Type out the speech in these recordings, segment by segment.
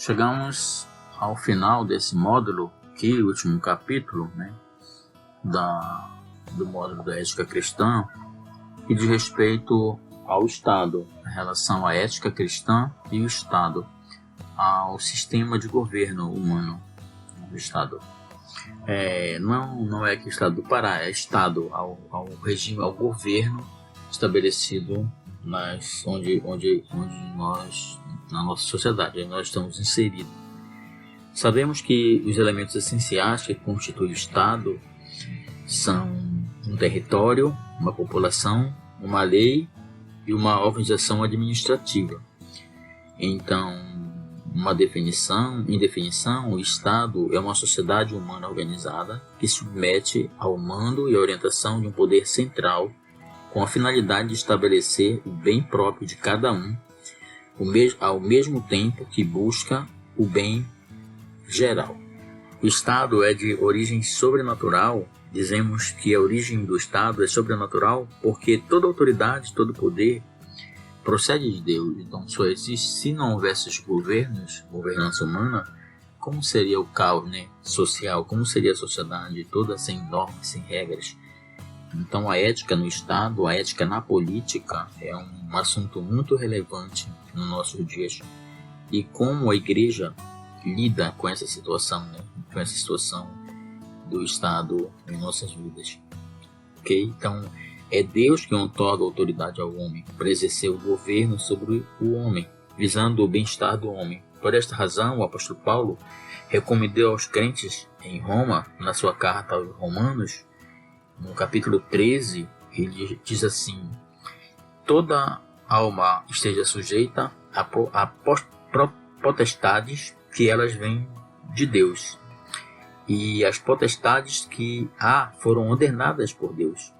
Chegamos ao final desse módulo, aqui, o último capítulo, do módulo da ética cristã, que diz respeito ao Estado, em relação à ética cristã e o Estado, ao sistema de governo humano do Estado. Não é que o Estado do Pará, é Estado, ao regime, ao governo estabelecido onde nós, na nossa sociedade, nós estamos inseridos. Sabemos que os elementos essenciais que constituem o Estado são um território, uma população, uma lei e uma organização administrativa. Então, em definição, o Estado é uma sociedade humana organizada que submete ao mando e à orientação de um poder central com a finalidade de estabelecer o bem próprio de cada um, ao mesmo tempo que busca o bem geral. O Estado é de origem sobrenatural. Dizemos que a origem do Estado é sobrenatural porque toda autoridade, todo poder procede de Deus. Então, só existe, se não houvesse os governança humana, como seria o caos social, como seria a sociedade toda sem normas, sem regras. Então, a ética no Estado, a ética na política é um assunto muito relevante nos nossos dias. E como a igreja lida com essa situação, com essa situação do Estado em nossas vidas. Ok? Então, é Deus que outorga autoridade ao homem para exercer o governo sobre o homem, visando o bem-estar do homem. Por esta razão, o apóstolo Paulo recomendou aos crentes em Roma, na sua carta aos Romanos, no capítulo 13, ele diz assim: toda alma esteja sujeita a potestades, que elas vêm de Deus, e as potestades que foram ordenadas por Deus.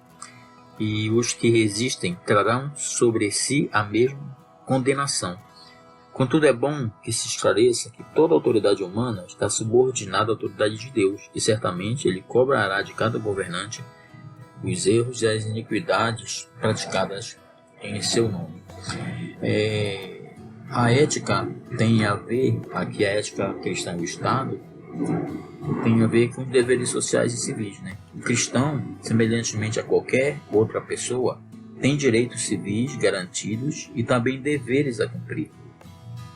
E os que resistem trarão sobre si a mesma condenação. Contudo, é bom que se esclareça que toda autoridade humana está subordinada à autoridade de Deus, e certamente Ele cobrará de cada governante os erros e as iniquidades praticadas em seu nome. A ética tem a ver, aqui a ética cristã e o Estado, tem a ver com os deveres sociais e civis. O cristão, semelhantemente a qualquer outra pessoa, tem direitos civis garantidos e também deveres a cumprir.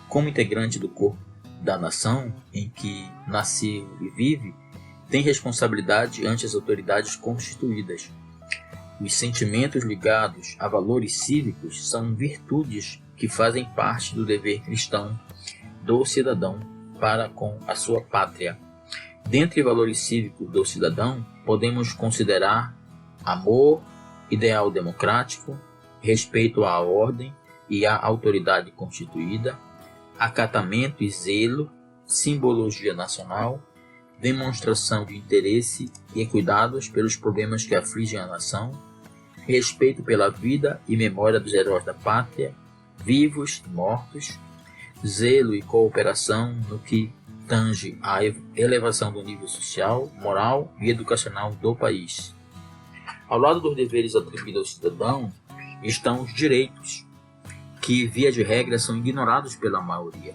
Como integrante do corpo da nação em que nasceu e vive, tem responsabilidade ante as autoridades constituídas. Os sentimentos ligados a valores cívicos são virtudes que fazem parte do dever cristão do cidadão para com a sua pátria. Dentre valores cívicos do cidadão, podemos considerar amor, ideal democrático, respeito à ordem e à autoridade constituída, acatamento e zelo, simbologia nacional, demonstração de interesse e cuidados pelos problemas que afligem a nação, respeito pela vida e memória dos heróis da pátria, vivos e mortos, zelo e cooperação no que tange à elevação do nível social, moral e educacional do país. Ao lado dos deveres atribuídos ao cidadão estão os direitos, que via de regra são ignorados pela maioria.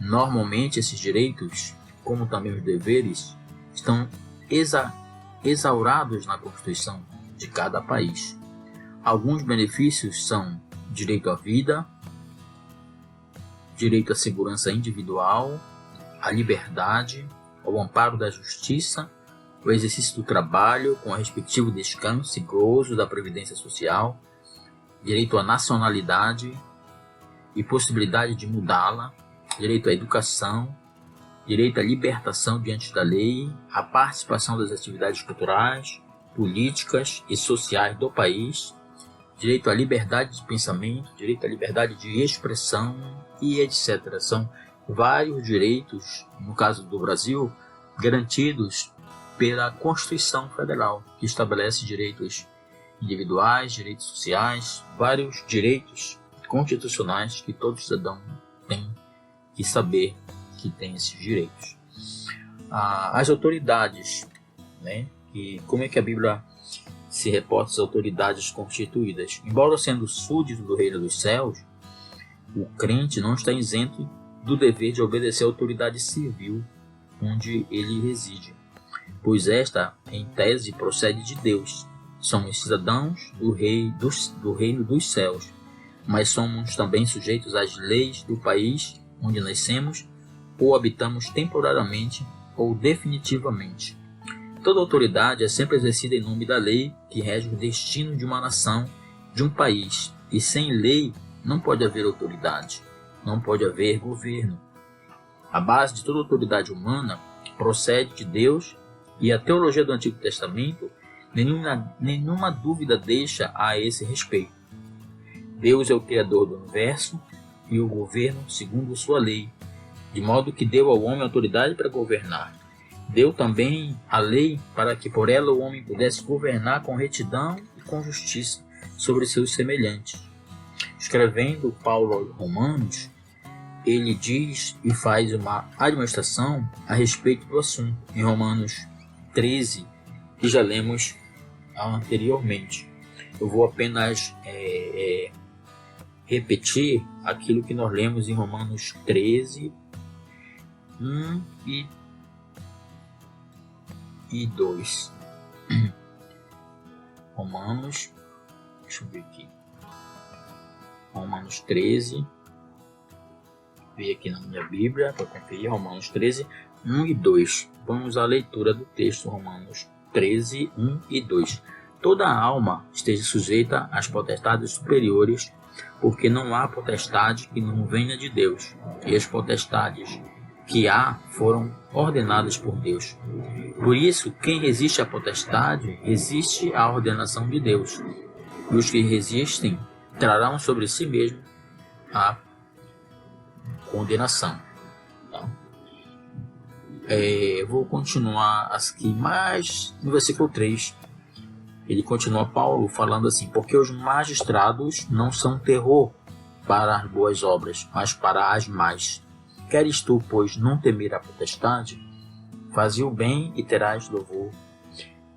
Normalmente esses direitos, como também os deveres, estão exaurados na Constituição de cada país. Alguns benefícios são direito à vida, direito à segurança individual, à liberdade, ao amparo da justiça, o exercício do trabalho com o respectivo descanso e gozo da previdência social, direito à nacionalidade e possibilidade de mudá-la, direito à educação, direito à libertação diante da lei, à participação das atividades culturais, políticas e sociais do país, direito à liberdade de pensamento, direito à liberdade de expressão e etc. São vários direitos, no caso do Brasil, garantidos pela Constituição Federal, que estabelece direitos individuais, direitos sociais, vários direitos constitucionais que todo cidadão tem que saber que tem esses direitos. As autoridades, que como é que a Bíblia se reporta às autoridades constituídas? Embora sendo súdito do reino dos céus, o crente não está isento do dever de obedecer à autoridade civil onde ele reside, pois esta, em tese, procede de Deus. Somos cidadãos do reino dos céus, mas somos também sujeitos às leis do país onde nascemos ou habitamos temporariamente ou definitivamente. Toda autoridade é sempre exercida em nome da lei que rege o destino de uma nação, de um país, e sem lei não pode haver autoridade, não pode haver governo. A base de toda autoridade humana procede de Deus, e a teologia do Antigo Testamento nenhuma dúvida deixa a esse respeito. Deus é o Criador do universo e o governo segundo sua lei, de modo que deu ao homem autoridade para governar. Deu também a lei para que por ela o homem pudesse governar com retidão e com justiça sobre seus semelhantes. Escrevendo Paulo aos Romanos, ele diz e faz uma admoestação a respeito do assunto, em Romanos 13, que já lemos anteriormente. Eu vou apenas repetir aquilo que nós lemos em Romanos 13, 1 e 2. Romanos, deixa eu ver aqui. Romanos 13, vi aqui na minha Bíblia para conferir. Romanos 13, 1 e 2. Vamos à leitura do texto. Romanos 13, 1 e 2. Toda alma esteja sujeita às potestades superiores, porque não há potestade que não venha de Deus, e as potestades que há foram ordenadas por Deus. Por isso, quem resiste à potestade, resiste à ordenação de Deus, e os que resistem trarão sobre si mesmo a condenação. Então, vou continuar aqui, mas no versículo 3, ele continua, Paulo, falando assim: porque os magistrados não são terror para as boas obras, mas para as más. Queres tu, pois, não temer a potestade? Faze o bem e terás louvor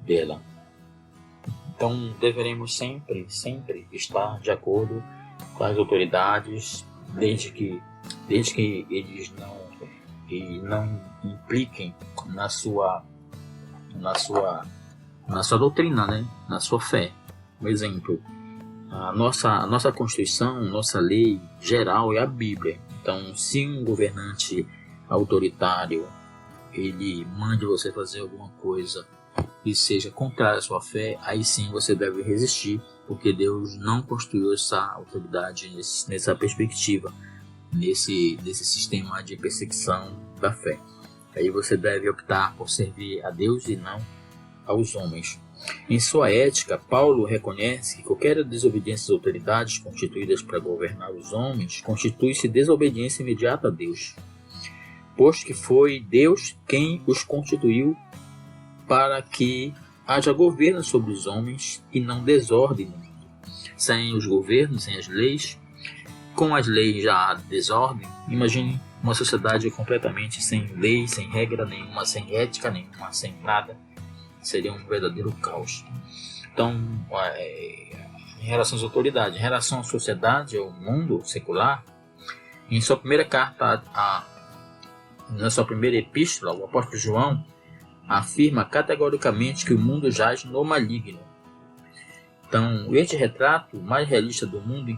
dela. Então, deveremos sempre estar de acordo com as autoridades, desde que eles não impliquem na sua doutrina, né? Na sua fé. Por exemplo, a nossa Constituição, nossa lei geral é a Bíblia. Então, se um governante autoritário ele mande você fazer alguma coisa que seja contrária à sua fé, aí sim você deve resistir, porque Deus não construiu essa autoridade nessa perspectiva, nesse sistema de perseguição da fé. Aí você deve optar por servir a Deus e não aos homens. Em sua ética, Paulo reconhece que qualquer desobediência às autoridades constituídas para governar os homens constitui-se desobediência imediata a Deus, posto que foi Deus quem os constituiu para que haja governo sobre os homens e não desordem no mundo. Sem os governos, sem as leis, com as leis já há desordem. Imagine uma sociedade completamente sem lei, sem regra nenhuma, sem ética nenhuma, sem nada. Seria um verdadeiro caos. Então, em relação às autoridades, em relação à sociedade, ao mundo secular, em sua primeira carta, na sua primeira epístola, o apóstolo João afirma categoricamente que o mundo jaz no maligno. Então, este é o retrato mais realista do mundo em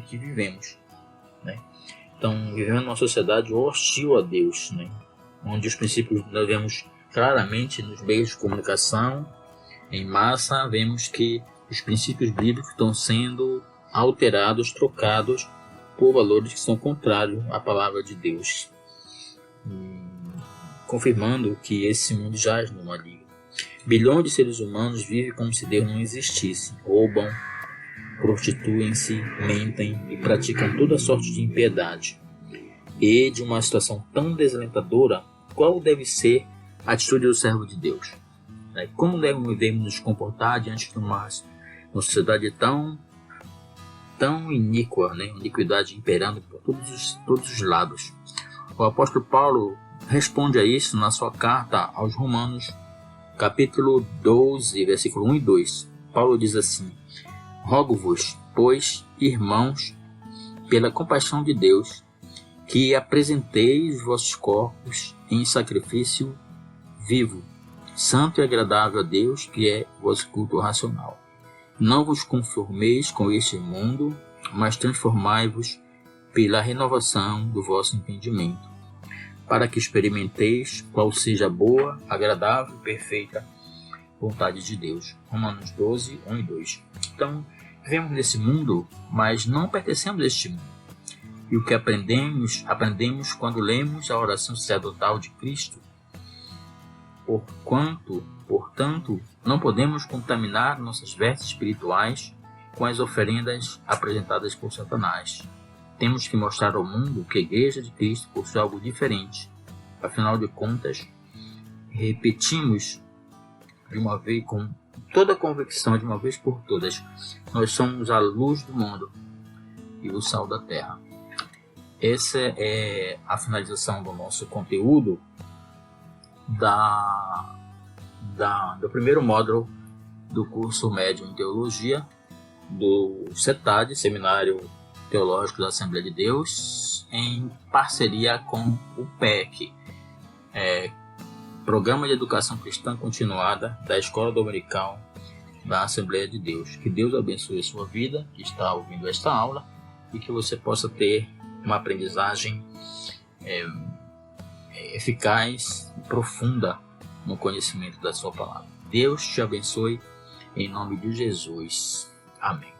que vivemos, né? Então, vivemos numa sociedade hostil a Deus, né? Onde os princípios nós vemos claramente nos meios de comunicação, em massa, vemos que os princípios bíblicos estão sendo alterados, trocados por valores que são contrários à palavra de Deus, confirmando que esse mundo jaz no maligno. Bilhões de seres humanos vivem como se Deus não existisse, roubam, prostituem-se, mentem e praticam toda sorte de impiedade. E de uma situação tão desalentadora, qual deve ser a atitude do servo de Deus? Como devemos nos comportar diante de uma sociedade tão iníqua, né? Iniquidade imperando por todos os lados? O apóstolo Paulo responde a isso na sua carta aos Romanos, capítulo 12, versículo 1 e 2. Paulo diz assim: rogo-vos, pois, irmãos, pela compaixão de Deus, que apresenteis os vossos corpos em sacrifício vivo, santo e agradável a Deus, que é o vosso culto racional. Não vos conformeis com este mundo, mas transformai-vos pela renovação do vosso entendimento, para que experimenteis qual seja a boa, agradável e perfeita vontade de Deus. Romanos 12, 1 e 2. Então, vivemos nesse mundo, mas não pertencemos a este mundo. E o que aprendemos quando lemos a oração sacerdotal de Cristo. Portanto, não podemos contaminar nossas vestes espirituais com as oferendas apresentadas por Satanás. Temos que mostrar ao mundo que a Igreja de Cristo possui algo diferente. Afinal de contas, repetimos de uma vez, com toda a convicção, de uma vez por todas, nós somos a luz do mundo e o sal da terra. Essa é a finalização do nosso conteúdo do primeiro módulo do curso médio em Teologia do CETAD, Seminário Teológico da Assembleia de Deus, em parceria com o PEC, Programa de Educação Cristã Continuada da Escola Dominical da Assembleia de Deus. Que Deus abençoe a sua vida, que está ouvindo esta aula, e que você possa ter uma aprendizagem eficaz e profunda no conhecimento da sua palavra. Deus te abençoe em nome de Jesus. Amém.